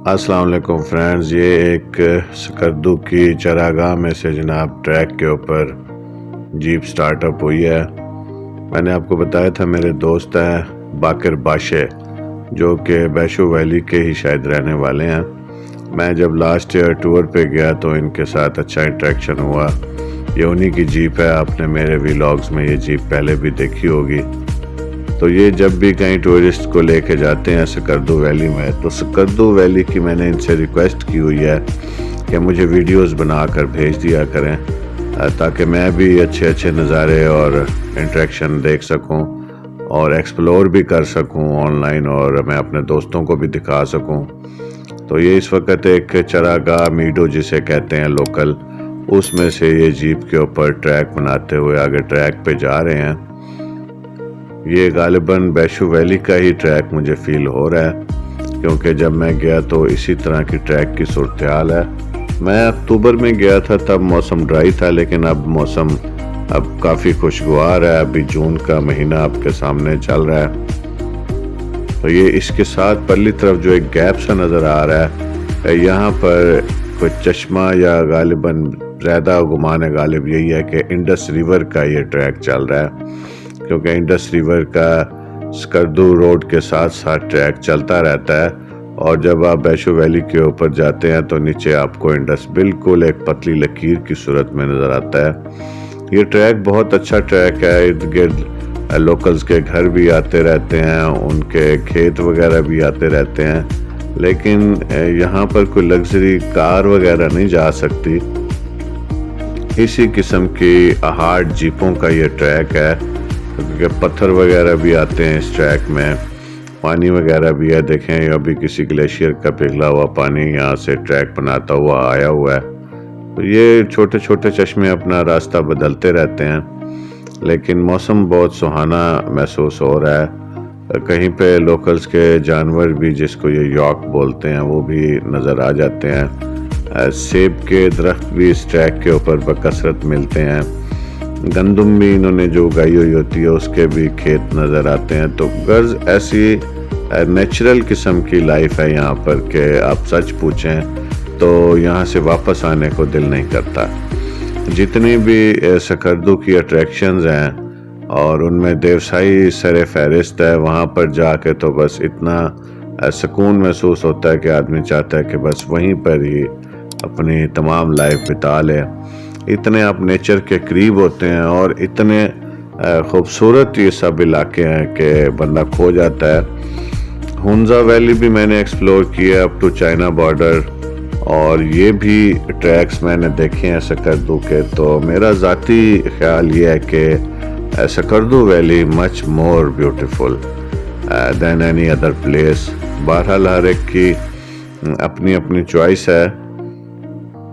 السلام علیکم فرینڈز، یہ ایک سکردو کی چراگاہ میں سے جناب ٹریک کے اوپر جیپ سٹارٹ اپ ہوئی ہے۔ میں نے آپ کو بتایا تھا میرے دوست ہیں باقر باشے جو کہ بیشو ویلی کے ہی شاید رہنے والے ہیں۔ میں جب لاسٹ ایئر ٹور پہ گیا تو ان کے ساتھ اچھا انٹریکشن ہوا۔ یہ انہی کی جیپ ہے، آپ نے میرے ویلاگز میں یہ جیپ پہلے بھی دیکھی ہوگی۔ تو یہ جب بھی کہیں ٹورسٹ کو لے کے جاتے ہیں سکردو ویلی میں، تو سکردو ویلی کی میں نے ان سے ریکویسٹ کی ہوئی ہے کہ مجھے ویڈیوز بنا کر بھیج دیا کریں تاکہ میں بھی اچھے اچھے نظارے اور انٹریکشن دیکھ سکوں اور ایکسپلور بھی کر سکوں آن لائن، اور میں اپنے دوستوں کو بھی دکھا سکوں۔ تو یہ اس وقت ایک چراگاہ میڈو جسے کہتے ہیں لوکل، اس میں سے یہ جیپ کے اوپر ٹریک بناتے ہوئے آگے ٹریک پہ جا رہے ہیں۔ یہ غالباً بیشو ویلی کا ہی ٹریک مجھے فیل ہو رہا ہے، کیونکہ جب میں گیا تو اسی طرح کی ٹریک کی صورتحال ہے۔ میں اکتوبر میں گیا تھا، تب موسم ڈرائی تھا، لیکن اب موسم کافی خوشگوار ہے۔ ابھی جون کا مہینہ آپ کے سامنے چل رہا ہے۔ تو یہ اس کے ساتھ پرلی طرف جو ایک گیپ سا نظر آ رہا ہے، یہاں پر کوئی چشمہ یا غالباً زیادہ گمان غالب یہی ہے کہ انڈس ریور کا یہ ٹریک چل رہا ہے، کیونکہ انڈس ریور کا سکردو روڈ کے ساتھ ساتھ ٹریک چلتا رہتا ہے، اور جب آپ بیشو ویلی کے اوپر جاتے ہیں تو نیچے آپ کو انڈس بالکل ایک پتلی لکیر کی صورت میں نظر آتا ہے۔ یہ ٹریک بہت اچھا ٹریک ہے، ارد گرد لوکلز کے گھر بھی آتے رہتے ہیں، ان کے کھیت وغیرہ بھی آتے رہتے ہیں، لیکن یہاں پر کوئی لگژری کار وغیرہ نہیں جا سکتی۔ اسی قسم کی ہارڈ جیپوں کا یہ ٹریک ہے، کیونکہ پتھر وغیرہ بھی آتے ہیں اس ٹریک میں، پانی وغیرہ بھی ہے۔ دیکھیں یہ ابھی کسی گلیشیئر کا پگھلا ہوا پانی یہاں سے ٹریک بناتا ہوا آیا ہوا ہے۔ تو یہ چھوٹے چھوٹے چشمے اپنا راستہ بدلتے رہتے ہیں، لیکن موسم بہت سہانا محسوس ہو رہا ہے۔ کہیں پہ لوکلز کے جانور بھی، جس کو یہ یاک بولتے ہیں، وہ بھی نظر آ جاتے ہیں۔ سیب کے درخت بھی اس ٹریک کے اوپر بکثرت ملتے ہیں۔ گندم بھی انہوں نے جو اگائی ہوئی ہوتی ہے اس کے بھی کھیت نظر آتے ہیں۔ تو غرض ایسی نیچرل قسم کی لائف ہے یہاں پر کہ آپ سچ پوچھیں تو یہاں سے واپس آنے کو دل نہیں کرتا۔ جتنی بھی سکردو کی اٹریکشنز ہیں اور ان میں دیوسائی سر فہرست ہے، وہاں پر جا کے تو بس اتنا سکون محسوس ہوتا ہے کہ آدمی چاہتا ہے کہ بس وہیں پر ہی اپنی تمام لائف بتا لے۔ اتنے آپ نیچر کے قریب ہوتے ہیں اور اتنے خوبصورت یہ سب علاقے ہیں کہ بندہ کھو جاتا ہے۔ ہنزا ویلی بھی میں نے ایکسپلور کیا اپ ٹو چائنا بارڈر، اور یہ بھی ٹریکس میں نے دیکھے ہیں سکردو کے۔ تو میرا ذاتی خیال یہ ہے کہ سکردو ویلی مچ مور بیوٹیفل دین اینی ادر پلیس۔ بہرحال ہر ایک کی اپنی اپنی چوائس ہے۔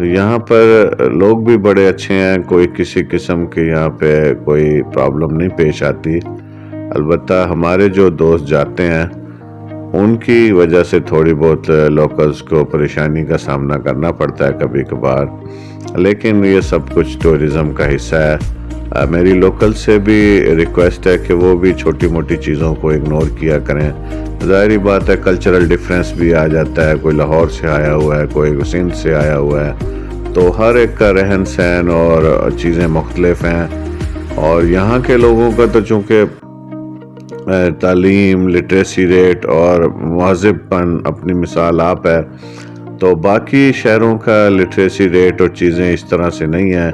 یہاں پر لوگ بھی بڑے اچھے ہیں، کوئی کسی قسم کے یہاں پہ کوئی پرابلم نہیں پیش آتی۔ البتہ ہمارے جو دوست جاتے ہیں ان کی وجہ سے تھوڑی بہت لوکلز کو پریشانی کا سامنا کرنا پڑتا ہے کبھی کبھار، لیکن یہ سب کچھ ٹورزم کا حصہ ہے۔ میری لوکل سے بھی ریکویسٹ ہے کہ وہ بھی چھوٹی موٹی چیزوں کو اگنور کیا کریں۔ ظاہری بات ہے کلچرل ڈیفرنس بھی آ جاتا ہے، کوئی لاہور سے آیا ہوا ہے، کوئی سندھ سے آیا ہوا ہے، تو ہر ایک کا رہن سہن اور چیزیں مختلف ہیں۔ اور یہاں کے لوگوں کا تو چونکہ تعلیم، لٹریسی ریٹ اور مہذب پن اپنی مثال آپ ہے، تو باقی شہروں کا لٹریسی ریٹ اور چیزیں اس طرح سے نہیں ہیں۔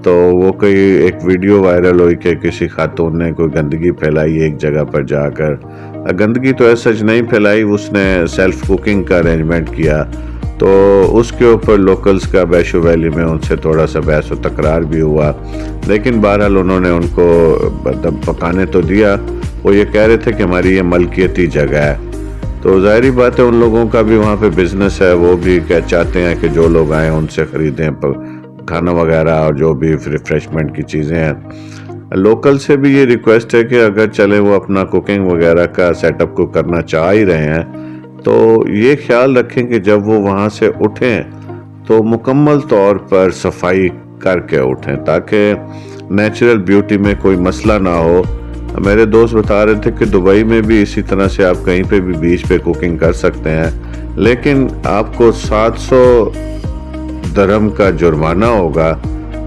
تو وہ کوئی ایک ویڈیو وائرل ہوئی کہ کسی خاتون نے کوئی گندگی پھیلائی ایک جگہ پر جا کر۔ گندگی تو ایسا نہیں پھیلائی، اس نے سیلف کوکنگ کا ارینجمنٹ کیا، تو اس کے اوپر لوکلز کا بیشو ویلی میں ان سے تھوڑا سا بحث و تکرار بھی ہوا، لیکن بہرحال انہوں نے ان کو پکانے تو دیا۔ وہ یہ کہہ رہے تھے کہ ہماری یہ ملکیتی جگہ ہے، تو ظاہری بات ہے ان لوگوں کا بھی وہاں پہ بزنس ہے، وہ بھی چاہتے ہیں کہ جو لوگ آئیں ان سے خریدیں کھانا وغیرہ اور جو بھی ریفریشمنٹ کی چیزیں ہیں۔ لوکل سے بھی یہ ریکویسٹ ہے کہ اگر چلے وہ اپنا کوکنگ وغیرہ کا سیٹ اپ کو کرنا چاہ ہی رہے ہیں تو یہ خیال رکھیں کہ جب وہ وہاں سے اٹھیں تو مکمل طور پر صفائی کر کے اٹھیں تاکہ نیچرل بیوٹی میں کوئی مسئلہ نہ ہو۔ میرے دوست بتا رہے تھے کہ دبئی میں بھی اسی طرح سے آپ کہیں پہ بھی بیچ پہ کوکنگ کر سکتے ہیں، لیکن آپ کو 700 درہم کا جرمانہ ہوگا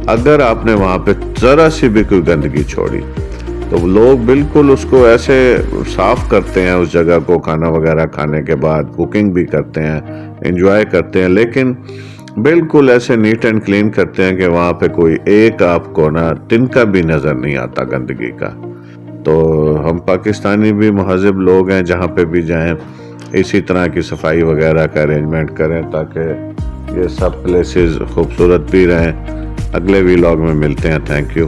اگر آپ نے وہاں پہ ذرا سی بھی کوئی گندگی چھوڑی. تو لوگ بالکل اس کو ایسے صاف کرتے ہیں اس جگہ کو کھانا وغیرہ کھانے کے بعد، کوکنگ بھی کرتے ہیں، انجوائے کرتے ہیں، لیکن بالکل ایسے نیٹ اینڈ کلین کرتے ہیں کہ وہاں پہ کوئی ایک آپ کو نا تنکا بھی نظر نہیں آتا گندگی کا. تو ہم پاکستانی بھی مہذب لوگ ہیں، جہاں پہ بھی جائیں اسی طرح کی صفائی وغیرہ کا ارینجمنٹ کریں تاکہ یہ سب پلیسز خوبصورت بھی رہیں. اگلے ویلاگ میں ملتے ہیں. Thank you.